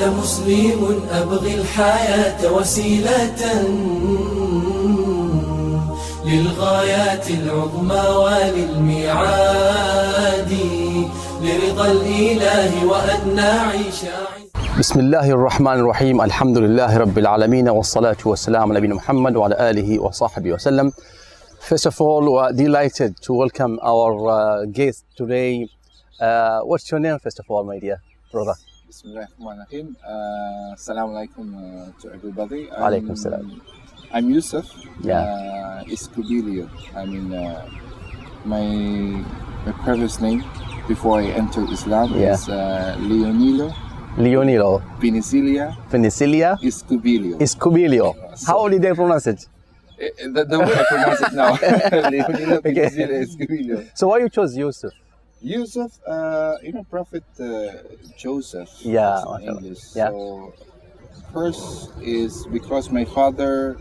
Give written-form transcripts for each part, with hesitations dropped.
أنا مسلم أبغي الحياة وسيلة للغايات العظمى وللميعاد لرضا الإله وأن نعيش. بسم الله الرحمن الرحيم. الحمد لله رب العالمين والصلاة والسلام على نبينا محمد وعلى آله وصحبه وسلم. First of all, we're delighted to welcome our guest today. What's your name, first of all, my dear brother? Bismillahirrahmanirrahim. Assalamu alaikum to everybody. Alaikum salam. I'm Yusuf. Yeah. Escobilio. I mean, my previous name before I entered Islam is Leonilo Penicilia Escobilio. Escobilio. How did they pronounce it? The way I pronounce it now. Leonilo Penicilia Escobilio. So why you chose Yusuf? Yusuf, Prophet Joseph. Yeah, in English. Yeah. So first is because my father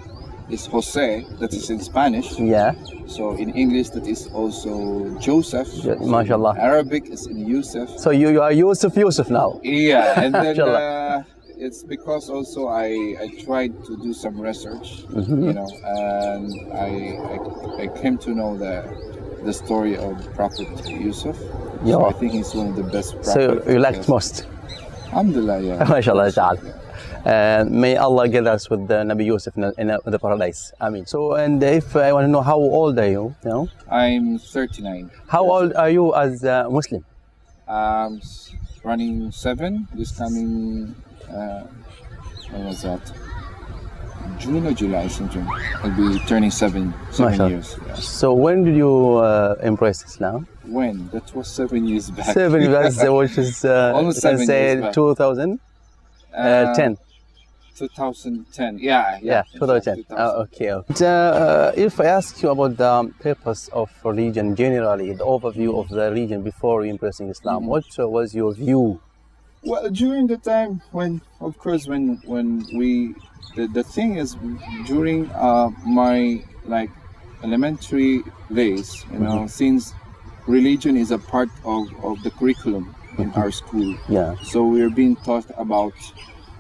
is Jose, that is in Spanish. Yeah. So in English that is also Joseph. Yeah, mashallah. Arabic is in Yusuf. So you are Yusuf now. Yeah, and then it's because also I tried to do some research, and I came to know the story of Prophet Yusuf. Yeah. So I think he's one of the best prophets. So you liked most? Alhamdulillah, yeah. MashaAllah ta'ala. May Allah get us with the Nabi Yusuf in the paradise. Ameen. So, and if I want to know, how old are you? I'm 39. How old are you as a Muslim? Running 7. This coming, when was that? June or July, June. I'll be turning 7 years. Yeah. So when did you embrace Islam? When? That was 7 years back. 7 years, which is almost 7 years back. 2010. 2010. Yeah. 2010. Okay. If I ask you about the purpose of religion generally, the overview of the religion before embracing Islam, what was your view? Well, during the time when we, the thing is, during my elementary days, since religion is a part of the curriculum in our school, so we are being taught about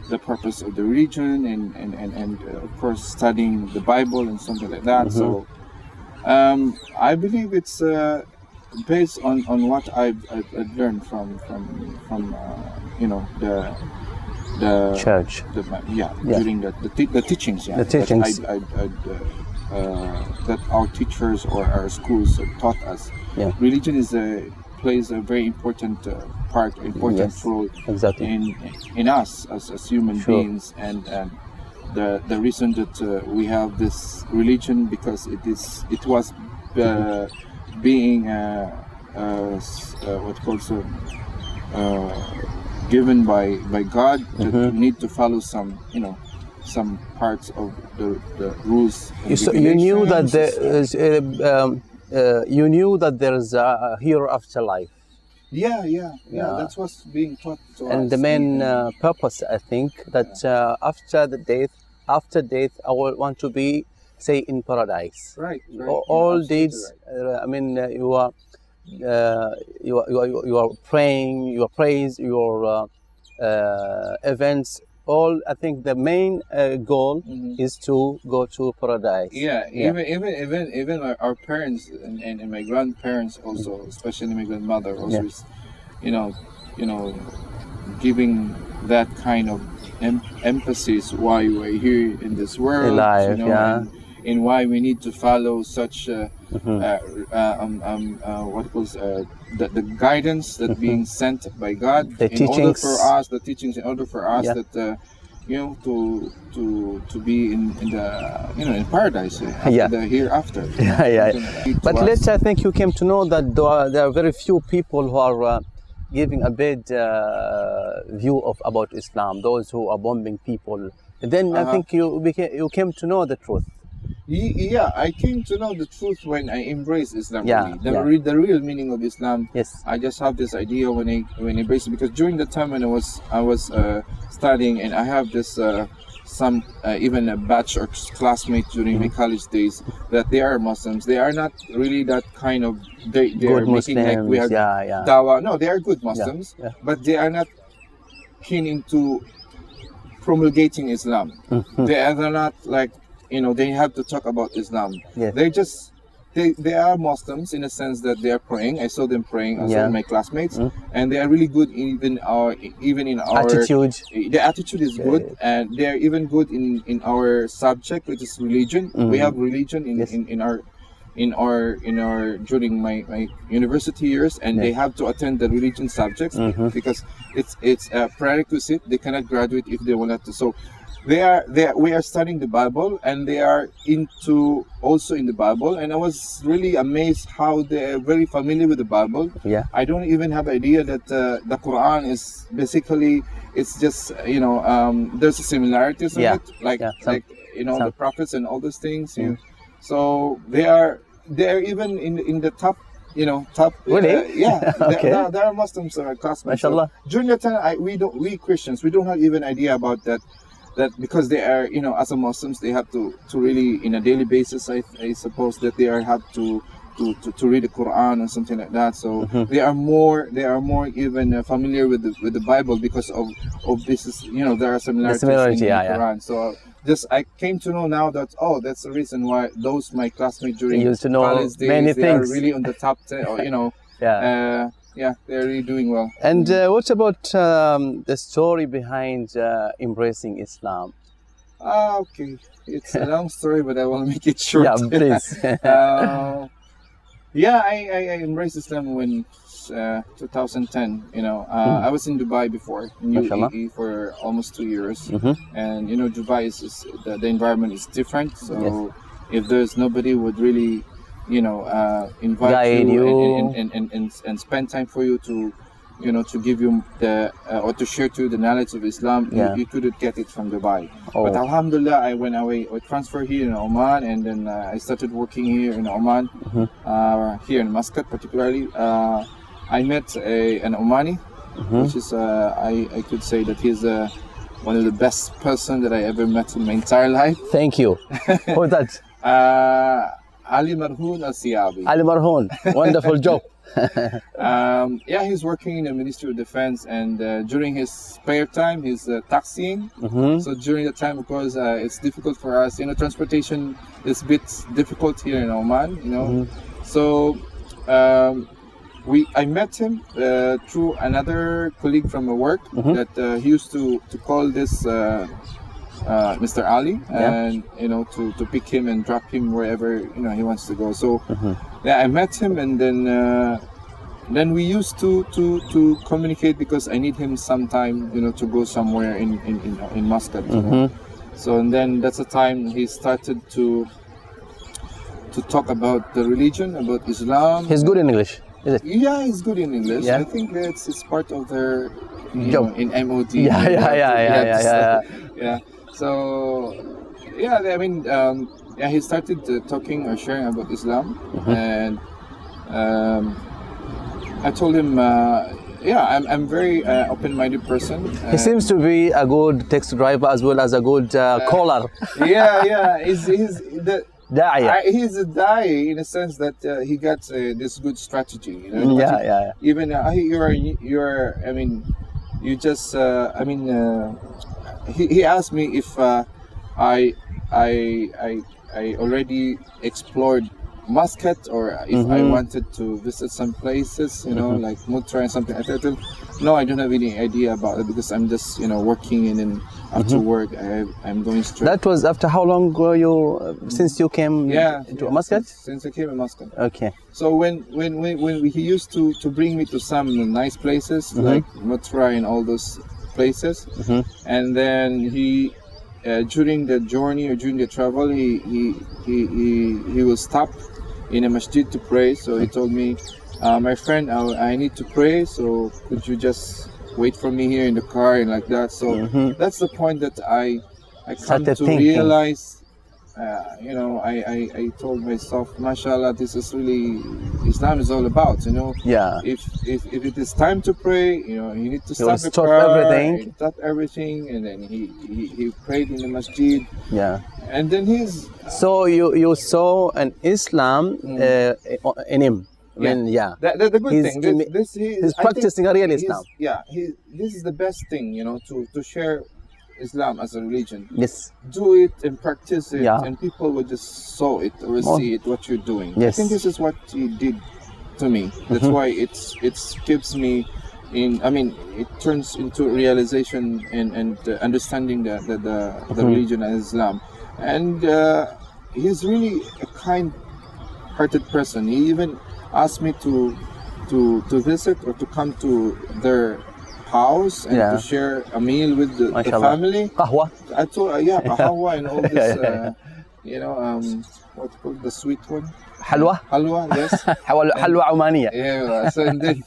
the purpose of the religion and of course studying the Bible and something like that. So I believe it's based on what I've learned from the church. During the teachings. The teachings that our teachers or our schools taught us. Yeah. Religion plays a very important role in us as human beings, and the reason that we have this religion because it was being given by God, that you need to follow some parts of the rules. You knew that there is a hereafter life. Yeah. That's what's being taught to us. And the main purpose, I think, that after death, I will want to be, say, in paradise. Right. All deeds. Right. You are praying, your praise, your events. All, I think the main goal is to go to paradise. Yeah. Even our parents and my grandparents also, especially my grandmother, also is, giving that kind of emphasis why we're here in this world, life, and why we need to follow such the guidance that being sent by God, the teachings in order for us that to be in in paradise, the hereafter. But later, I think you came to know that there are very few people who are giving a bad view about Islam. Those who are bombing people. And then I think you came to know the truth. Yeah, I came to know the truth when I embraced Islam. Yeah, the real meaning of Islam. Yes. I just have this idea when I embraced it, because during the time when I was studying, and I have this some even a batch or classmates during my college days that they are Muslims. They are not really that kind of they good are making Muslims, like we have dawah. No, they are good Muslims, but they are not keen into promulgating Islam. They're not like, you know, they have to talk about Islam. Yes. They just they are Muslims in a sense that they are praying. I saw them praying as well, my classmates, and they are really good even in our attitude. The attitude is good, and they are even good in our subject, which is religion. We have religion in our during my university years, and they have to attend the religion subjects because it's a prerequisite. They cannot graduate if they want to. So we are studying the Bible, and they are also in the Bible, and I was really amazed how they are very familiar with the Bible. I don't even have idea that the Quran is basically, it's just, you know, there's a similarities in it, like you know, the prophets and all those things. So they are even in the top, you know, top. Really? There are Muslims classmates. MashaAllah. So during that time, we Christians, we don't have even idea about that because they are, you know, as a Muslims, they have to really, in a daily basis, I suppose that they have to read the Quran or something like that. So they are more even familiar with the Bible because of this is, you know, there are similarities in the Quran. So just I came to know now that that's the reason why those my classmates during used to know college days, many they things. are really on the top 10, or, you know. They're really doing well. And what about the story behind embracing Islam? Okay, it's a long story, but I will make it short. Yeah, please. I embraced Islam when 2010. You know, I was in Dubai before, in UAE, for almost 2 years, and you know, Dubai is the environment is different. So if there's nobody would really, you know, invite you and spend time for you to, you know, to give you the or to share to you the knowledge of Islam, you couldn't get it from Dubai. But Alhamdulillah, I went away, I transferred here in Oman, and then I started working here in Oman, here in Muscat particularly. I met an Omani, which is I could say that he's one of the best person that I ever met in my entire life. Thank you. Who's that? Ali Marhoon Al-Siyabi. Ali Marhoon, wonderful job. He's working in the Ministry of Defense, and during his spare time, he's taxiing. So during the time, of course, it's difficult for us. You know, transportation is a bit difficult here in Oman. You know, so I met him through another colleague from work that he used to call this. Mr. Ali, and you know, to pick him and drop him wherever, you know, he wants to go. So I met him, and then we used to communicate because I need him sometime, you know, to go somewhere in Muscat. You know? So and then that's the time he started to talk about the religion, about Islam. He's good in English, is it? Yeah, he's good in English. I think it's part of their job in MOD. So, I mean, he started talking or sharing about Islam, and I told him, I'm very open-minded person. He seems to be a good taxi driver as well as a good caller. He's the Da'i. He's a da'i in a sense that he got this good strategy. You know? Even you're. I mean, you just. He asked me if I already explored Muscat, or if I wanted to visit some places, you know, like Mutra and something. I told him, no, I don't have any idea about it because I'm just, you know, working, and then after work I'm going straight. That was after how long were you since you came to Muscat? Since I came to Muscat. Okay. So when he used to bring me to some nice places like Mutra and all those places, and then he during the journey or during the travel he will stop in a masjid to pray. So he told me, my friend, I need to pray, so could you just wait for me here in the car, and like that. So that's the point that I come to realize, you know, I told myself, mashallah, this is really Islam is all about, you know. If it is time to pray, you know, you need to stop the car, stop everything, and then he prayed in the masjid. And then so you saw an Islam in him. The good thing. He's practicing a real Islam. This is the best thing, you know, to share Islam as a religion. Yes. Do it and practice it, Yeah. and people will just saw it or see it what you're doing. Yes. I think this is what he did to me. That's why it keeps me in. I mean, it turns into realization and understanding the religion of Islam. And he's really a kind-hearted person. He even asked me to visit or to come to their house and to share a meal with the family. قهوة. I told kahwa and all this, you know, what's called the sweet one? حلوة. Halwa, yes. حلوة عمانية. Yeah, so and then,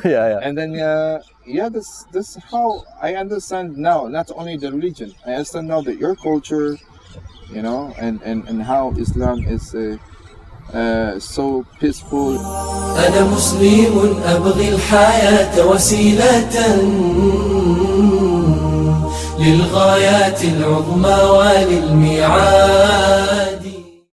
Yeah. and then, this is how I understand now, not only the religion, I understand now that your culture, you know, and how Islam is so peaceful. أنا مسلم أبغي الحياة وسيلة للغايات العظمى وللميعاد.